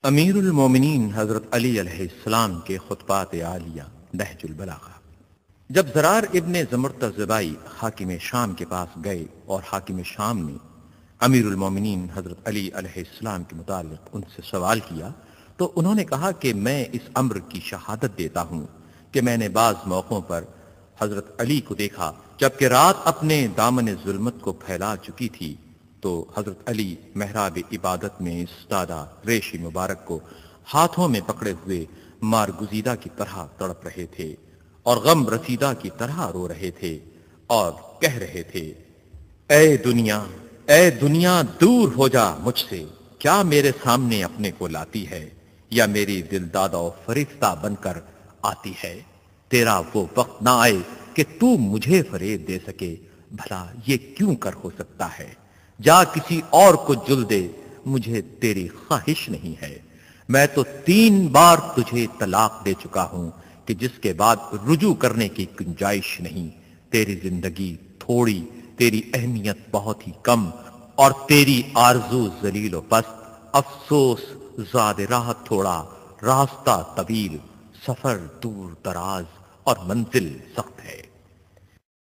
امیر المومنین حضرت علی علیہ السلام کے خطبات عالیہ نہج البلاغہ۔ جب زرار ابن زمرتزبائی حاکم شام کے پاس گئے اور حاکم شام نے امیر المومنین حضرت علی علیہ السلام کے متعلق ان سے سوال کیا تو انہوں نے کہا کہ میں اس امر کی شہادت دیتا ہوں کہ میں نے بعض موقعوں پر حضرت علی کو دیکھا جبکہ رات اپنے دامن ظلمت کو پھیلا چکی تھی تو حضرت علی محراب عبادت میں استادہ ریشی مبارک کو ہاتھوں میں پکڑے ہوئے مارگزیدہ کی طرح تڑپ رہے تھے اور غم رسیدہ کی طرح رو رہے تھے اور کہہ رہے تھے، اے دنیا دور ہو جا مجھ سے، کیا میرے سامنے اپنے کو لاتی ہے یا میری دل دادا و فرشتہ بن کر آتی ہے؟ تیرا وہ وقت نہ آئے کہ تو مجھے فریب دے سکے، بھلا یہ کیوں کر ہو سکتا ہے؟ جا کسی اور کو جل دے، مجھے تیری خواہش نہیں ہے۔ میں تو 3 بار تجھے طلاق دے چکا ہوں کہ جس کے بعد رجوع کرنے کی گنجائش نہیں۔ تیری زندگی تھوڑی، تیری اہمیت بہت ہی کم، اور تیری آرزو ذلیل و پست۔ افسوس زاد راہ تھوڑا، راستہ طویل، سفر دور دراز اور منزل سخت ہے۔